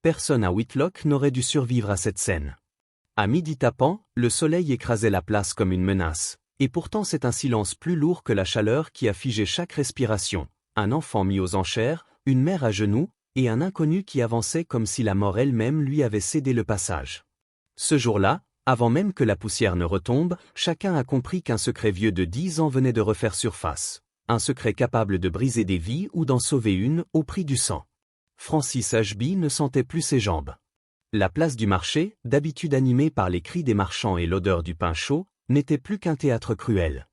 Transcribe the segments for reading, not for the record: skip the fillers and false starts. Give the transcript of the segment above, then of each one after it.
Personne à Whitlock n'aurait dû survivre à cette scène. À midi tapant, le soleil écrasait la place comme une menace, et pourtant c'est un silence plus lourd que la chaleur qui a figé chaque respiration. Un enfant mis aux enchères, une mère à genoux, et un inconnu qui avançait comme si la mort elle-même lui avait cédé le passage. Ce jour-là, avant même que la poussière ne retombe, chacun a compris qu'un secret vieux de 10 ans venait de refaire surface. Un secret capable de briser des vies ou d'en sauver une au prix du sang. Francis Ashby ne sentait plus ses jambes. La place du marché, d'habitude animée par les cris des marchands et l'odeur du pain chaud, n'était plus qu'un théâtre cruel.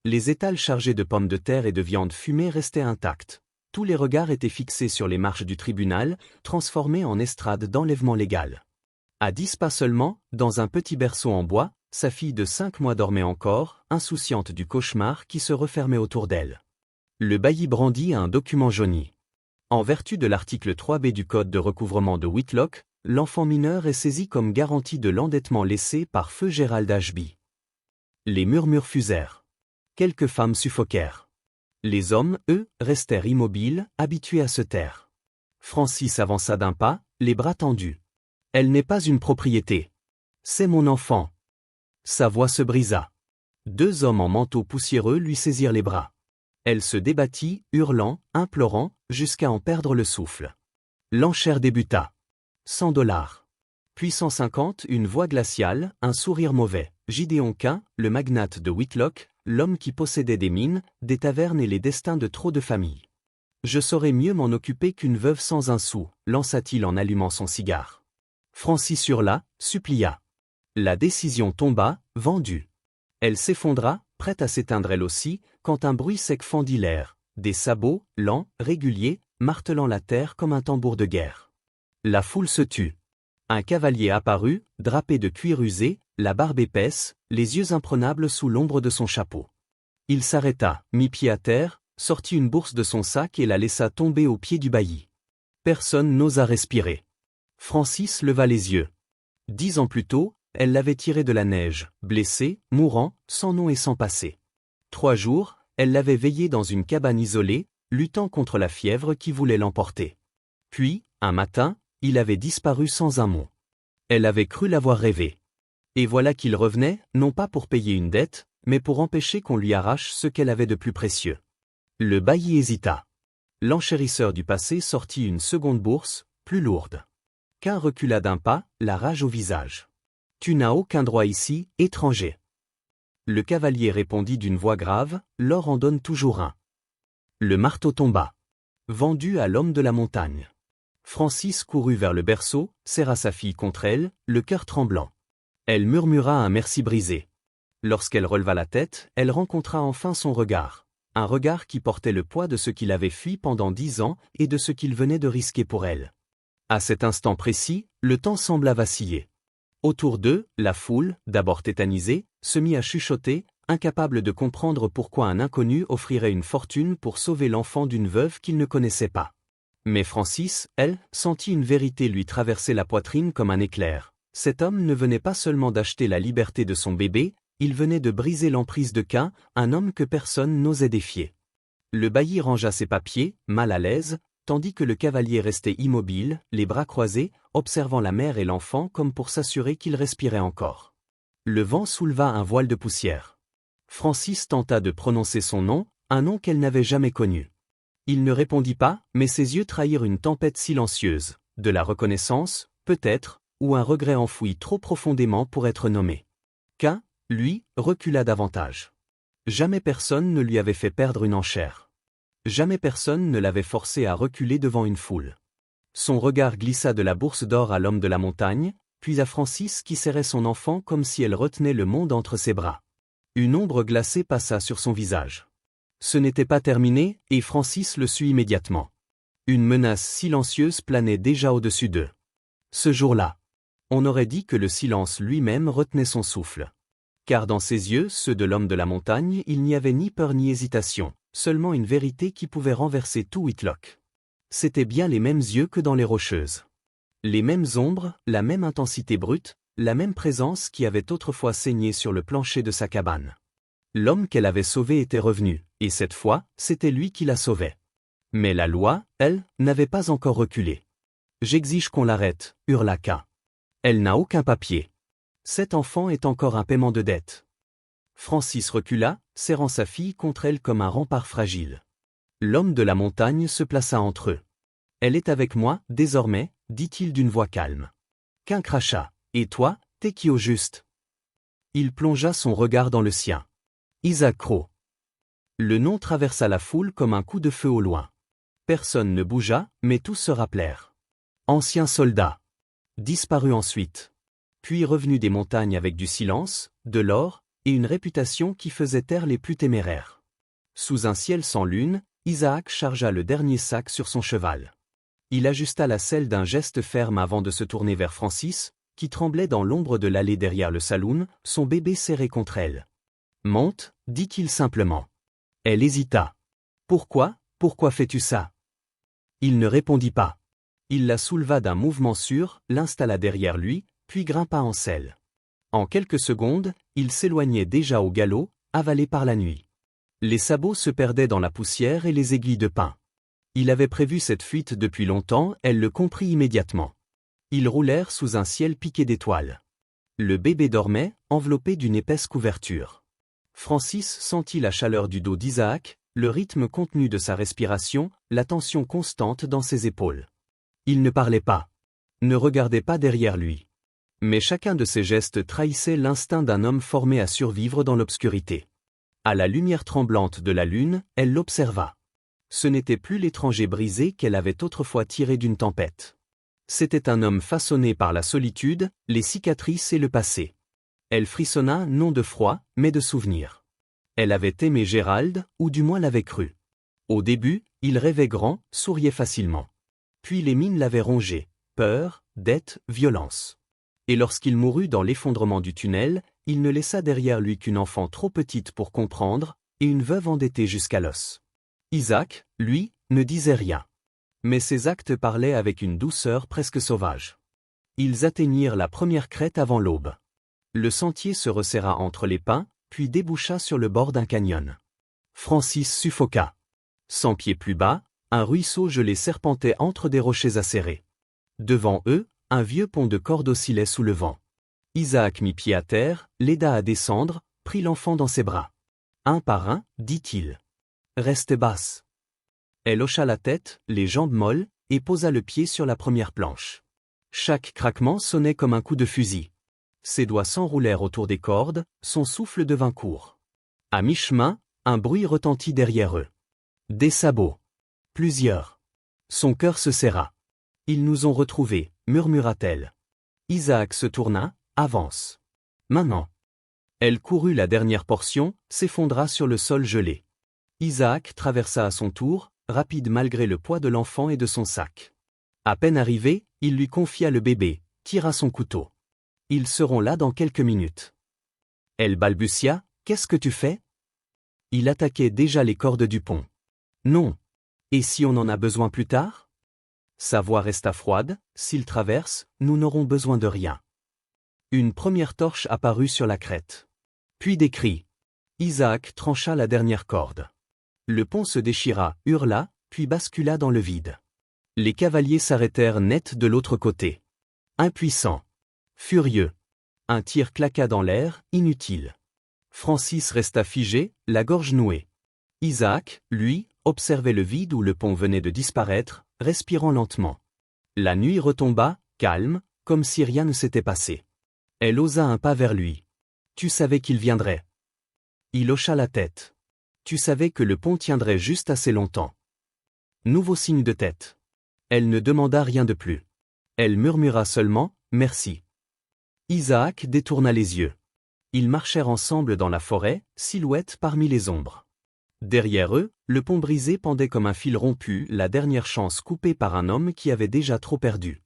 Les étals chargés de pommes de terre et de viande fumée restaient intacts. Tous les regards étaient fixés sur les marches du tribunal, transformées en estrade d'enlèvement légal. À 10 pas seulement, dans un petit berceau en bois, sa fille de 5 mois dormait encore, insouciante du cauchemar qui se refermait autour d'elle. Le bailli brandit un document jauni. En vertu de l'article 3B du Code de recouvrement de Whitlock, l'enfant mineur est saisi comme garantie de l'endettement laissé par feu Gérald Ashby. Les murmures fusèrent. Quelques femmes suffoquèrent. Les hommes, eux, restèrent immobiles, habitués à se taire. Francis avança d'un pas, les bras tendus. « Elle n'est pas une propriété. C'est mon enfant. » Sa voix se brisa. 2 hommes en manteau poussiéreux lui saisirent les bras. Elle se débattit, hurlant, implorant, jusqu'à en perdre le souffle. L'enchère débuta. 100 $. Puis 150, une voix glaciale, un sourire mauvais. Gideon Quint, le magnate de Whitlock, l'homme qui possédait des mines, des tavernes et les destins de trop de familles. Je saurais mieux m'en occuper qu'une veuve sans un sou, lança-t-il en allumant son cigare. Francis hurla, supplia. La décision tomba, vendue. Elle s'effondra, prête à s'éteindre elle aussi, quand un bruit sec fendit l'air, des sabots, lents, réguliers, martelant la terre comme un tambour de guerre. La foule se tut. Un cavalier apparut, drapé de cuir usé, la barbe épaisse, les yeux imprenables sous l'ombre de son chapeau. Il s'arrêta, mit pied à terre, sortit une bourse de son sac et la laissa tomber au pied du bailli. Personne n'osa respirer. Francis leva les yeux. 10 ans plus tôt, elle l'avait tiré de la neige, blessé, mourant, sans nom et sans passé. 3 jours, elle l'avait veillé dans une cabane isolée, luttant contre la fièvre qui voulait l'emporter. Puis, un matin, il avait disparu sans un mot. Elle avait cru l'avoir rêvé. Et voilà qu'il revenait, non pas pour payer une dette, mais pour empêcher qu'on lui arrache ce qu'elle avait de plus précieux. Le bailli hésita. L'enchérisseur du passé sortit une seconde bourse, plus lourde. Quint recula d'un pas, la rage au visage. « Tu n'as aucun droit ici, étranger. » Le cavalier répondit d'une voix grave, « L'or en donne toujours un. » Le marteau tomba. Vendu à l'homme de la montagne. Francis courut vers le berceau, serra sa fille contre elle, le cœur tremblant. Elle murmura un merci brisé. Lorsqu'elle releva la tête, elle rencontra enfin son regard. Un regard qui portait le poids de ce qu'il avait fui pendant 10 ans et de ce qu'il venait de risquer pour elle. À cet instant précis, le temps sembla vaciller. Autour d'eux, la foule, d'abord tétanisée, se mit à chuchoter, incapable de comprendre pourquoi un inconnu offrirait une fortune pour sauver l'enfant d'une veuve qu'il ne connaissait pas. Mais Francis, elle, sentit une vérité lui traverser la poitrine comme un éclair. Cet homme ne venait pas seulement d'acheter la liberté de son bébé, il venait de briser l'emprise de Quint, un homme que personne n'osait défier. Le bailli rangea ses papiers, mal à l'aise, tandis que le cavalier restait immobile, les bras croisés, observant la mère et l'enfant comme pour s'assurer qu'il respirait encore. Le vent souleva un voile de poussière. Francis tenta de prononcer son nom, un nom qu'elle n'avait jamais connu. Il ne répondit pas, mais ses yeux trahirent une tempête silencieuse, de la reconnaissance, peut-être, ou un regret enfoui trop profondément pour être nommé. Quint, lui, recula davantage. Jamais personne ne lui avait fait perdre une enchère. Jamais personne ne l'avait forcé à reculer devant une foule. Son regard glissa de la bourse d'or à l'homme de la montagne, puis à Francis qui serrait son enfant comme si elle retenait le monde entre ses bras. Une ombre glacée passa sur son visage. Ce n'était pas terminé, et Francis le sut immédiatement. Une menace silencieuse planait déjà au-dessus d'eux. Ce jour-là, on aurait dit que le silence lui-même retenait son souffle. Car dans ses yeux, ceux de l'homme de la montagne, il n'y avait ni peur ni hésitation, seulement une vérité qui pouvait renverser tout Whitlock. C'étaient bien les mêmes yeux que dans les Rocheuses. Les mêmes ombres, la même intensité brute, la même présence qui avait autrefois saigné sur le plancher de sa cabane. L'homme qu'elle avait sauvé était revenu, et cette fois, c'était lui qui la sauvait. Mais la loi, elle, n'avait pas encore reculé. J'exige qu'on l'arrête, hurla K. Elle n'a aucun papier. Cet enfant est encore un paiement de dette. Francis recula, serrant sa fille contre elle comme un rempart fragile. L'homme de la montagne se plaça entre eux. Elle est avec moi, désormais, dit-il d'une voix calme. Qu'un cracha. Et toi, t'es qui au juste? Il plongea son regard dans le sien. Isaac Crow. Le nom traversa la foule comme un coup de feu au loin. Personne ne bougea, mais tous se rappelèrent. Ancien soldat. Disparu ensuite. Puis revenu des montagnes avec du silence, de l'or, et une réputation qui faisait taire les plus téméraires. Sous un ciel sans lune, Isaac chargea le dernier sac sur son cheval. Il ajusta la selle d'un geste ferme avant de se tourner vers Francis, qui tremblait dans l'ombre de l'allée derrière le saloon, son bébé serré contre elle. « Monte, dit-il simplement. Elle hésita. « Pourquoi fais-tu ça ?» Il ne répondit pas. Il la souleva d'un mouvement sûr, l'installa derrière lui, puis grimpa en selle. En quelques secondes, il s'éloignait déjà au galop, avalé par la nuit. Les sabots se perdaient dans la poussière et les aiguilles de pin. Il avait prévu cette fuite depuis longtemps, elle le comprit immédiatement. Ils roulèrent sous un ciel piqué d'étoiles. Le bébé dormait, enveloppé d'une épaisse couverture. Francis sentit la chaleur du dos d'Isaac, le rythme contenu de sa respiration, la tension constante dans ses épaules. Il ne parlait pas. Ne regardait pas derrière lui. Mais chacun de ses gestes trahissait l'instinct d'un homme formé à survivre dans l'obscurité. À la lumière tremblante de la lune, elle l'observa. Ce n'était plus l'étranger brisé qu'elle avait autrefois tiré d'une tempête. C'était un homme façonné par la solitude, les cicatrices et le passé. Elle frissonna non de froid, mais de souvenir. Elle avait aimé Gérald, ou du moins l'avait cru. Au début, il rêvait grand, souriait facilement. Puis les mines l'avaient rongé, peur, dette, violence. Et lorsqu'il mourut dans l'effondrement du tunnel, il ne laissa derrière lui qu'une enfant trop petite pour comprendre, et une veuve endettée jusqu'à l'os. Isaac, lui, ne disait rien. Mais ses actes parlaient avec une douceur presque sauvage. Ils atteignirent la première crête avant l'aube. Le sentier se resserra entre les pins, puis déboucha sur le bord d'un canyon. Francis suffoqua. 100 pieds plus bas, un ruisseau gelé serpentait entre des rochers acérés. Devant eux, un vieux pont de corde oscillait sous le vent. Isaac mit pied à terre, l'aida à descendre, prit l'enfant dans ses bras. Un par un, dit-il. Restez basse. Elle hocha la tête, les jambes molles, et posa le pied sur la première planche. Chaque craquement sonnait comme un coup de fusil. Ses doigts s'enroulèrent autour des cordes, son souffle devint court. À mi-chemin, un bruit retentit derrière eux. Des sabots. Plusieurs. Son cœur se serra. Ils nous ont retrouvés, murmura-t-elle. Isaac se tourna, avance. Maman. Elle courut la dernière portion, s'effondra sur le sol gelé. Isaac traversa à son tour, rapide malgré le poids de l'enfant et de son sac. À peine arrivé, il lui confia le bébé, tira son couteau. Ils seront là dans quelques minutes. Elle balbutia, qu'est-ce que tu fais? Il attaquait déjà les cordes du pont. Non. Et si on en a besoin plus tard? Sa voix resta froide, s'il traverse, nous n'aurons besoin de rien. Une première torche apparut sur la crête. Puis des cris. Isaac trancha la dernière corde. Le pont se déchira, hurla, puis bascula dans le vide. Les cavaliers s'arrêtèrent net de l'autre côté. Impuissants. Furieux. Un tir claqua dans l'air, inutile. Francis resta figé, la gorge nouée. Isaac, lui, observait le vide où le pont venait de disparaître, respirant lentement. La nuit retomba, calme, comme si rien ne s'était passé. Elle osa un pas vers lui. Tu savais qu'il viendrait. Il hocha la tête. Tu savais que le pont tiendrait juste assez longtemps. Nouveau signe de tête. Elle ne demanda rien de plus. Elle murmura seulement, merci. Isaac détourna les yeux. Ils marchèrent ensemble dans la forêt, silhouette parmi les ombres. Derrière eux, le pont brisé pendait comme un fil rompu, la dernière chance coupée par un homme qui avait déjà trop perdu.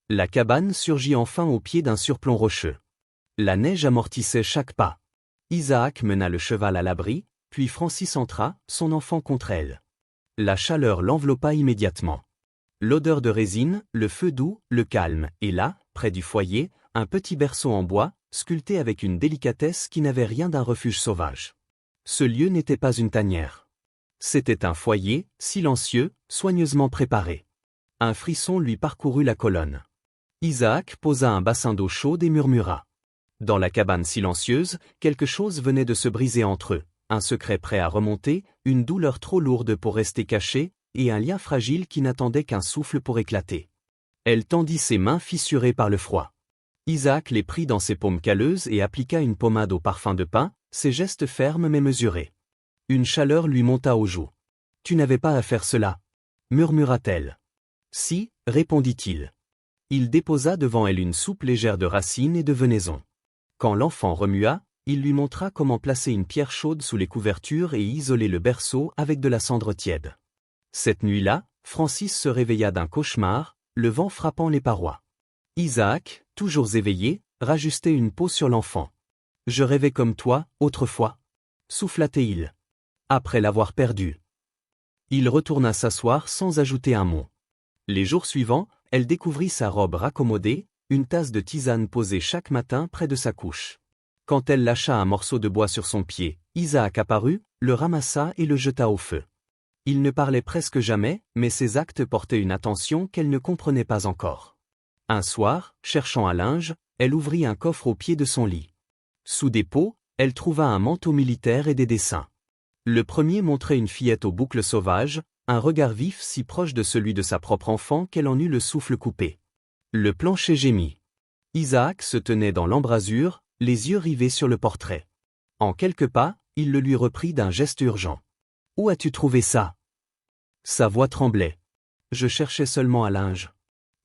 La cabane surgit enfin au pied d'un surplomb rocheux. La neige amortissait chaque pas. Isaac mena le cheval à l'abri, puis Francis entra, son enfant contre elle. La chaleur l'enveloppa immédiatement. L'odeur de résine, le feu doux, le calme, et là, près du foyer, un petit berceau en bois, sculpté avec une délicatesse qui n'avait rien d'un refuge sauvage. Ce lieu n'était pas une tanière. C'était un foyer, silencieux, soigneusement préparé. Un frisson lui parcourut la colonne. Isaac posa un bassin d'eau chaude et murmura. Dans la cabane silencieuse, quelque chose venait de se briser entre eux, un secret prêt à remonter, une douleur trop lourde pour rester cachée, et un lien fragile qui n'attendait qu'un souffle pour éclater. Elle tendit ses mains fissurées par le froid. Isaac les prit dans ses paumes calleuses et appliqua une pommade au parfum de pin, ses gestes fermes mais mesurés. Une chaleur lui monta aux joues. « Tu n'avais pas à faire cela, » murmura-t-elle. « Si, » répondit-il. Il déposa devant elle une soupe légère de racines et de venaison. Quand l'enfant remua, il lui montra comment placer une pierre chaude sous les couvertures et isoler le berceau avec de la cendre tiède. Cette nuit-là, Francis se réveilla d'un cauchemar, le vent frappant les parois. Isaac, toujours éveillé, rajustait une peau sur l'enfant. « Je rêvais comme toi, autrefois » souffla-t-il. Après l'avoir perdu. Il retourna s'asseoir sans ajouter un mot. Les jours suivants, elle découvrit sa robe raccommodée, une tasse de tisane posée chaque matin près de sa couche. Quand elle lâcha un morceau de bois sur son pied, Isaac apparut, le ramassa et le jeta au feu. Il ne parlait presque jamais, mais ses actes portaient une attention qu'elle ne comprenait pas encore. Un soir, cherchant un linge, elle ouvrit un coffre au pied de son lit. Sous des pots, elle trouva un manteau militaire et des dessins. Le premier montrait une fillette aux boucles sauvages, un regard vif si proche de celui de sa propre enfant qu'elle en eut le souffle coupé. Le plancher gémit. Isaac se tenait dans l'embrasure, les yeux rivés sur le portrait. En quelques pas, il le lui reprit d'un geste urgent. « Où as-tu trouvé ça ?» Sa voix tremblait. « Je cherchais seulement un linge. »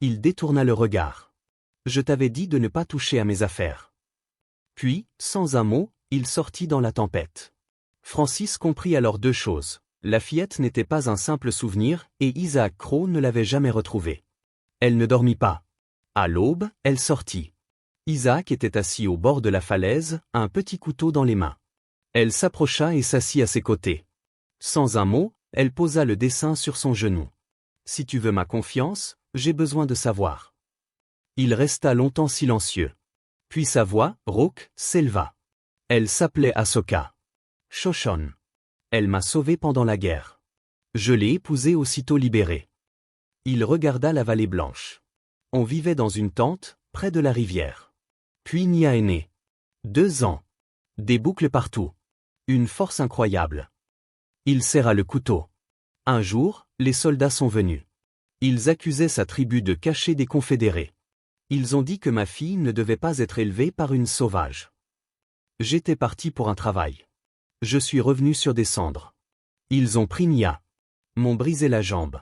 Il détourna le regard. « Je t'avais dit de ne pas toucher à mes affaires. » Puis, sans un mot, il sortit dans la tempête. Francis comprit alors deux choses. La fillette n'était pas un simple souvenir, et Isaac Crowe ne l'avait jamais retrouvée. Elle ne dormit pas. À l'aube, elle sortit. Isaac était assis au bord de la falaise, un petit couteau dans les mains. Elle s'approcha et s'assit à ses côtés. Sans un mot, elle posa le dessin sur son genou. « Si tu veux ma confiance, j'ai besoin de savoir. » Il resta longtemps silencieux. Puis sa voix, rauque, s'éleva. Elle s'appelait Ahsoka. Shoshone. Elle m'a sauvé pendant la guerre. Je l'ai épousée aussitôt libérée. Il regarda la vallée blanche. On vivait dans une tente, près de la rivière. Puis Nia est née. 2 ans. Des boucles partout. Une force incroyable. Il serra le couteau. Un jour, les soldats sont venus. Ils accusaient sa tribu de cacher des confédérés. Ils ont dit que ma fille ne devait pas être élevée par une sauvage. J'étais parti pour un travail. Je suis revenu sur des cendres. Ils ont pris Nia. M'ont brisé la jambe.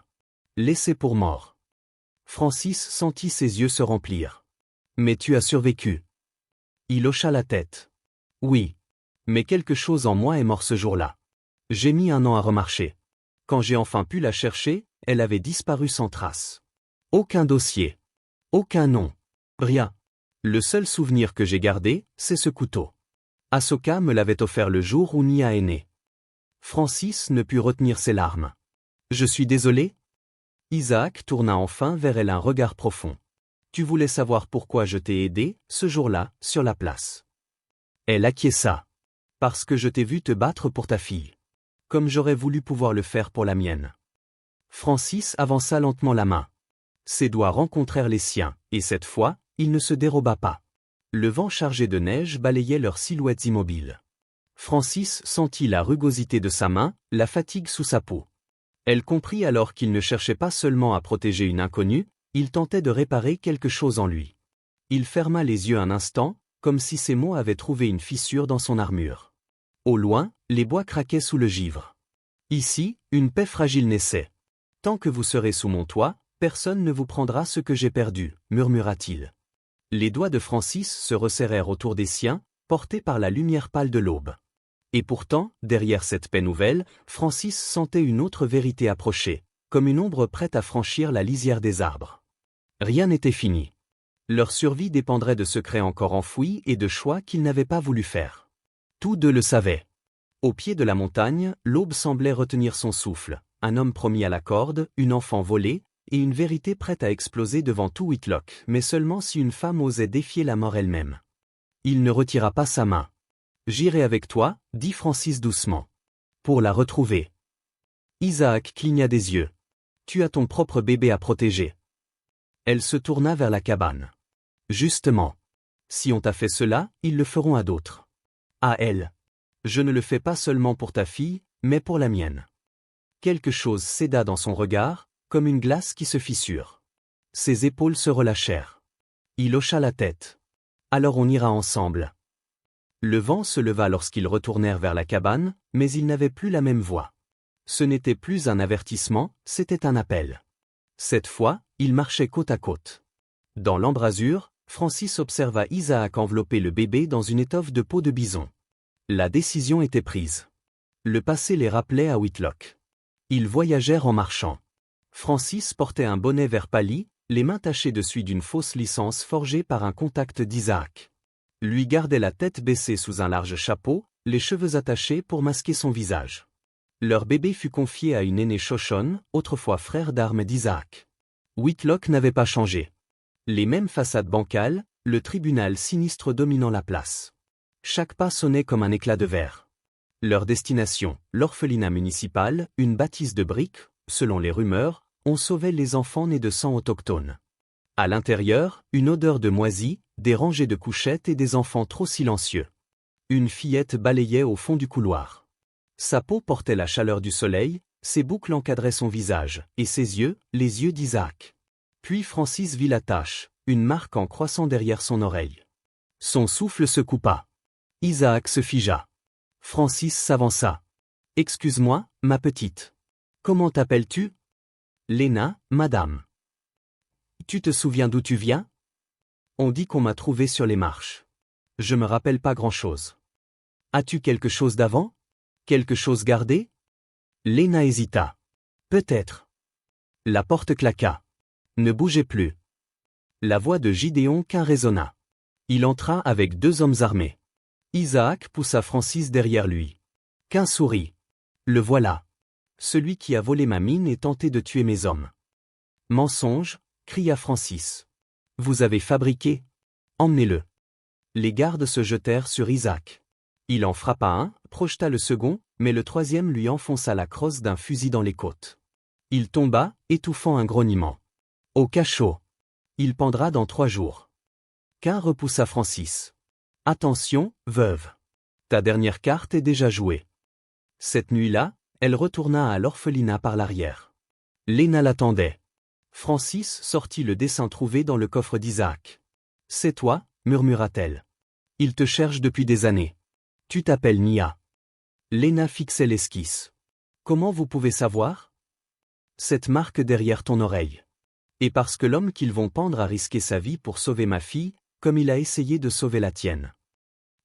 Laissé pour mort. Francis sentit ses yeux se remplir. Mais tu as survécu. Il hocha la tête. Oui. Mais quelque chose en moi est mort ce jour-là. J'ai mis 1 an à remarcher. Quand j'ai enfin pu la chercher, elle avait disparu sans trace. Aucun dossier. Aucun nom. Rien. Le seul souvenir que j'ai gardé, c'est ce couteau. Ahsoka me l'avait offert le jour où Nia est née. Francis ne put retenir ses larmes. Je suis désolé. Isaac tourna enfin vers elle un regard profond. Tu voulais savoir pourquoi je t'ai aidé, ce jour-là, sur la place. Elle acquiesça. Parce que je t'ai vu te battre pour ta fille. Comme j'aurais voulu pouvoir le faire pour la mienne. Francis avança lentement la main. Ses doigts rencontrèrent les siens, et cette fois, il ne se déroba pas. Le vent chargé de neige balayait leurs silhouettes immobiles. Francis sentit la rugosité de sa main, la fatigue sous sa peau. Elle comprit alors qu'il ne cherchait pas seulement à protéger une inconnue, il tentait de réparer quelque chose en lui. Il ferma les yeux un instant, comme si ses mots avaient trouvé une fissure dans son armure. Au loin, les bois craquaient sous le givre. Ici, une paix fragile naissait. « Tant que vous serez sous mon toit, personne ne vous prendra ce que j'ai perdu, » murmura-t-il. Les doigts de Francis se resserrèrent autour des siens, portés par la lumière pâle de l'aube. Et pourtant, derrière cette paix nouvelle, Francis sentait une autre vérité approcher, comme une ombre prête à franchir la lisière des arbres. Rien n'était fini. Leur survie dépendrait de secrets encore enfouis et de choix qu'ils n'avaient pas voulu faire. Tous deux le savaient. Au pied de la montagne, l'aube semblait retenir son souffle, un homme promis à la corde, une enfant volée, et une vérité prête à exploser devant tout Whitlock, mais seulement si une femme osait défier la mort elle-même. Il ne retira pas sa main. « J'irai avec toi, » dit Francis doucement. « Pour la retrouver. » Isaac cligna des yeux. « Tu as ton propre bébé à protéger. Elle se tourna vers la cabane. Justement. Si on t'a fait cela, ils le feront à d'autres. À elle. Je ne le fais pas seulement pour ta fille, mais pour la mienne. Quelque chose céda dans son regard, comme une glace qui se fissure. Ses épaules se relâchèrent. Il hocha la tête. Alors on ira ensemble. Le vent se leva lorsqu'ils retournèrent vers la cabane, mais ils n'avaient plus la même voix. Ce n'était plus un avertissement, c'était un appel. Cette fois, ils marchaient côte à côte. Dans l'embrasure, Francis observa Isaac envelopper le bébé dans une étoffe de peau de bison. La décision était prise. Le passé les rappelait à Whitlock. Ils voyagèrent en marchant. Francis portait un bonnet vert pâli, les mains tachées de suie d'une fausse licence forgée par un contact d'Isaac. Lui gardait la tête baissée sous un large chapeau, les cheveux attachés pour masquer son visage. Leur bébé fut confié à une aînée Shoshone, autrefois frère d'armes d'Isaac. Whitlock n'avait pas changé. Les mêmes façades bancales, le tribunal sinistre dominant la place. Chaque pas sonnait comme un éclat de verre. Leur destination, l'orphelinat municipal, une bâtisse de briques, selon les rumeurs, on sauvait les enfants nés de sang autochtone. À l'intérieur, une odeur de moisi, des rangées de couchettes et des enfants trop silencieux. Une fillette balayait au fond du couloir. Sa peau portait la chaleur du soleil, ses boucles encadraient son visage, et ses yeux, les yeux d'Isaac. Puis Francis vit la tache, une marque en croissant derrière son oreille. Son souffle se coupa. Isaac se figea. Francis s'avança. « Excuse-moi, ma petite. Comment t'appelles-tu » ? « Léna, madame. »« Tu te souviens d'où tu viens » ? ?»« On dit qu'on m'a trouvé sur les marches. Je me rappelle pas grand-chose. »« As-tu quelque chose d'avant ? Quelque chose gardé » ? Léna hésita. « Peut-être. » La porte claqua. Ne bougez plus. La voix de Gideon Quin résonna. Il entra avec 2 hommes armés. Isaac poussa Francis derrière lui. Quin sourit. Le voilà. Celui qui a volé ma mine et tenté de tuer mes hommes. Mensonge, cria Francis. Vous avez fabriqué. Emmenez-le. Les gardes se jetèrent sur Isaac. Il en frappa un, projeta le second, mais le troisième lui enfonça la crosse d'un fusil dans les côtes. Il tomba, étouffant un grognement. Au cachot. Il pendra dans 3 jours. Quin repoussa Francis. Attention, veuve. Ta dernière carte est déjà jouée. Cette nuit-là, elle retourna à l'orphelinat par l'arrière. Léna l'attendait. Francis sortit le dessin trouvé dans le coffre d'Isaac. C'est toi, murmura-t-elle. Il te cherche depuis des années. Tu t'appelles Nia. Léna fixait l'esquisse. Comment vous pouvez savoir ? Cette marque derrière ton oreille. Et parce que l'homme qu'ils vont pendre a risqué sa vie pour sauver ma fille, comme il a essayé de sauver la tienne.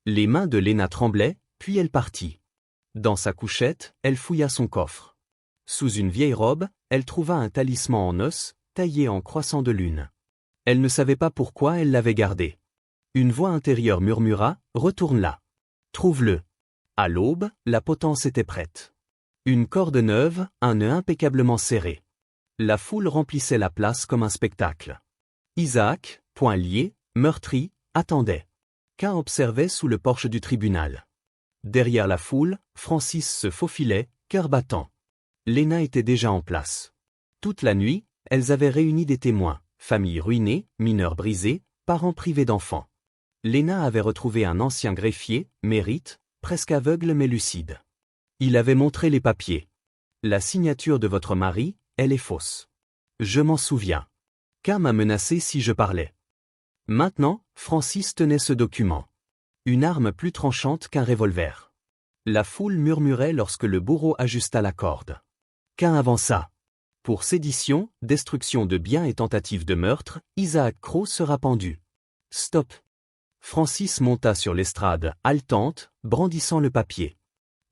Les mains de Léna tremblaient, puis elle partit. Dans sa couchette, elle fouilla son coffre. Sous une vieille robe, elle trouva un talisman en os, taillé en croissant de lune. Elle ne savait pas pourquoi elle l'avait gardé. Une voix intérieure murmura, « Retourne-la. Trouve-le. » À l'aube, la potence était prête. Une corde neuve, un nœud impeccablement serré. La foule remplissait la place comme un spectacle. Isaac, poings liés, meurtri, attendait. Quin observait sous le porche du tribunal. Derrière la foule, Francis se faufilait, cœur battant. Léna était déjà en place. Toute la nuit, elles avaient réuni des témoins, familles ruinées, mineurs brisés, parents privés d'enfants. Léna avait retrouvé un ancien greffier, Mérite, presque aveugle mais lucide. Il avait montré les papiers. La signature de votre mari, elle est fausse. Je m'en souviens. Quin m'a menacé si je parlais. Maintenant, Francis tenait ce document. Une arme plus tranchante qu'un revolver. La foule murmurait lorsque le bourreau ajusta la corde. Quin avança. Pour sédition, destruction de biens et tentative de meurtre, Isaac Crowe sera pendu. Stop. Francis monta sur l'estrade, haletante, brandissant le papier.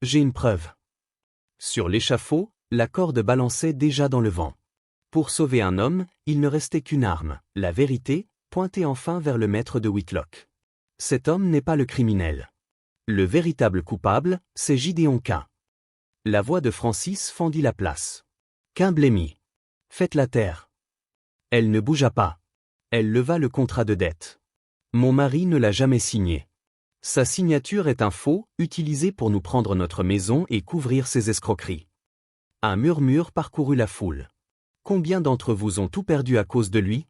J'ai une preuve. Sur l'échafaud, la corde balançait déjà dans le vent. Pour sauver un homme, il ne restait qu'une arme, la vérité, pointée enfin vers le maître de Whitlock. Cet homme n'est pas le criminel. Le véritable coupable, c'est Gideon Quin. La voix de Francis fendit la place. Quin blêmit. Faites la terre. Elle ne bougea pas. Elle leva le contrat de dette. Mon mari ne l'a jamais signé. Sa signature est un faux, utilisé pour nous prendre notre maison et couvrir ses escroqueries. Un murmure parcourut la foule. Combien d'entre vous ont tout perdu à cause de lui?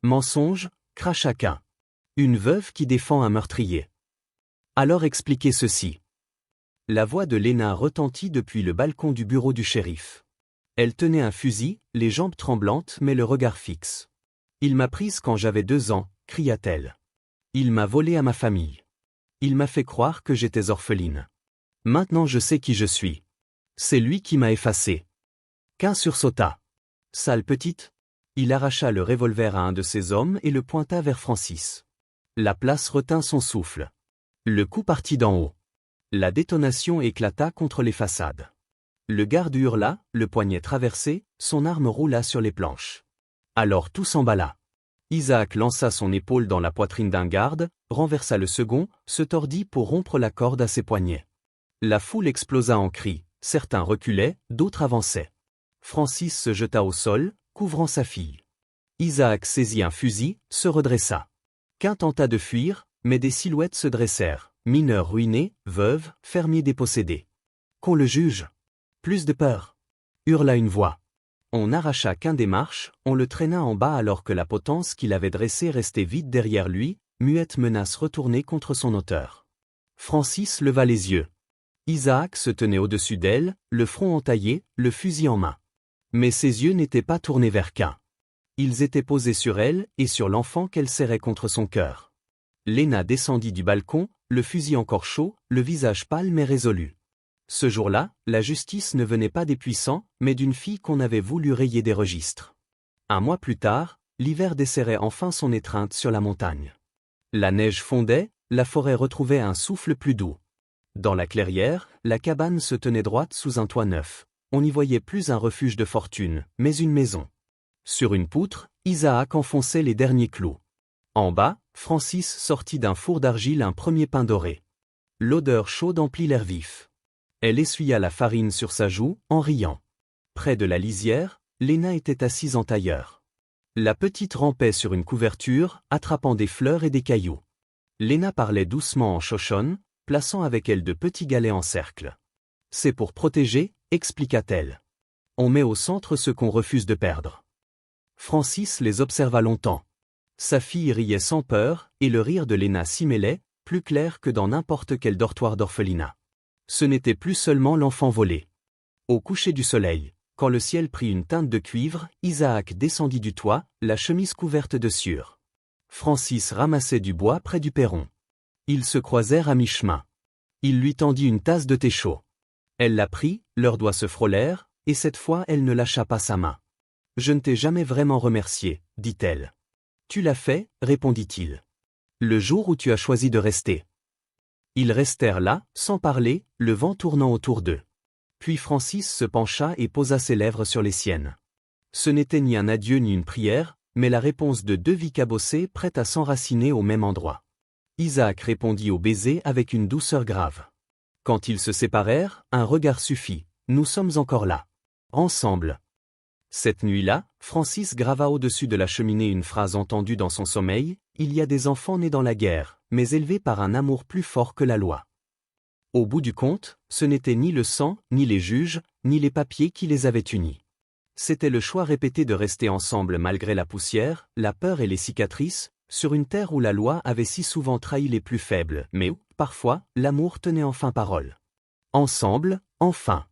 Mensonge, cracha Cain. Une veuve qui défend un meurtrier. Alors expliquez ceci. La voix de Léna retentit depuis le balcon du bureau du shérif. Elle tenait un fusil, les jambes tremblantes mais le regard fixe. Il m'a prise quand j'avais 2 ans, cria-t-elle. Il m'a volé à ma famille. Il m'a fait croire que j'étais orpheline. Maintenant je sais qui je suis. C'est lui qui m'a effacé. Cain sursauta. Sale petite. Il arracha le revolver à un de ses hommes et le pointa vers Francis. La place retint son souffle. Le coup partit d'en haut. La détonation éclata contre les façades. Le garde hurla, le poignet traversé, son arme roula sur les planches. Alors tout s'emballa. Isaac lança son épaule dans la poitrine d'un garde, renversa le second, se tordit pour rompre la corde à ses poignets. La foule explosa en cris, certains reculaient, d'autres avançaient. Francis se jeta au sol, couvrant sa fille. Isaac saisit un fusil, se redressa. Cain tenta de fuir, mais des silhouettes se dressèrent, mineurs ruinés, veuves, fermiers dépossédés. Qu'on le juge. Plus de peur. Hurla une voix. On arracha Cain des marches, on le traîna en bas alors que la potence qu'il avait dressée restait vide derrière lui, muette menace retournée contre son auteur. Francis leva les yeux. Isaac se tenait au-dessus d'elle, le front entaillé, le fusil en main. Mais ses yeux n'étaient pas tournés vers Cain. Ils étaient posés sur elle et sur l'enfant qu'elle serrait contre son cœur. Léna descendit du balcon, le fusil encore chaud, le visage pâle mais résolu. Ce jour-là, la justice ne venait pas des puissants, mais d'une fille qu'on avait voulu rayer des registres. 1 mois plus tard, l'hiver desserrait enfin son étreinte sur la montagne. La neige fondait, la forêt retrouvait un souffle plus doux. Dans la clairière, la cabane se tenait droite sous un toit neuf. On n'y voyait plus un refuge de fortune, mais une maison. Sur une poutre, Isaac enfonçait les derniers clous. En bas, Francis sortit d'un four d'argile un premier pain doré. L'odeur chaude emplit l'air vif. Elle essuya la farine sur sa joue, en riant. Près de la lisière, Léna était assise en tailleur. La petite rampait sur une couverture, attrapant des fleurs et des cailloux. Léna parlait doucement en chochonne, plaçant avec elle de petits galets en cercle. C'est pour protéger, expliqua-t-elle. On met au centre ce qu'on refuse de perdre. Francis les observa longtemps. Sa fille riait sans peur, et le rire de Léna s'y mêlait, plus clair que dans n'importe quel dortoir d'orphelinat. Ce n'était plus seulement l'enfant volé. Au coucher du soleil, quand le ciel prit une teinte de cuivre, Isaac descendit du toit, la chemise couverte de sueur. Francis ramassait du bois près du perron. Ils se croisèrent à mi-chemin. Il lui tendit une tasse de thé chaud. Elle la prit, leurs doigts se frôlèrent, et cette fois elle ne lâcha pas sa main. « Je ne t'ai jamais vraiment remercié, dit-elle. »« Tu l'as fait, répondit-il. Le jour où tu as choisi de rester. » Ils restèrent là, sans parler, le vent tournant autour d'eux. Puis Francis se pencha et posa ses lèvres sur les siennes. Ce n'était ni un adieu ni une prière, mais la réponse de 2 vies cabossées prêtes à s'enraciner au même endroit. Isaac répondit au baiser avec une douceur grave. Quand ils se séparèrent, un regard suffit. Nous sommes encore là. Ensemble. Cette nuit-là, Francis grava au-dessus de la cheminée une phrase entendue dans son sommeil, « Il y a des enfants nés dans la guerre, mais élevés par un amour plus fort que la loi. » Au bout du compte, ce n'était ni le sang, ni les juges, ni les papiers qui les avaient unis. C'était le choix répété de rester ensemble malgré la poussière, la peur et les cicatrices, sur une terre où la loi avait si souvent trahi les plus faibles, mais où, parfois, l'amour tenait enfin parole. Ensemble, enfin.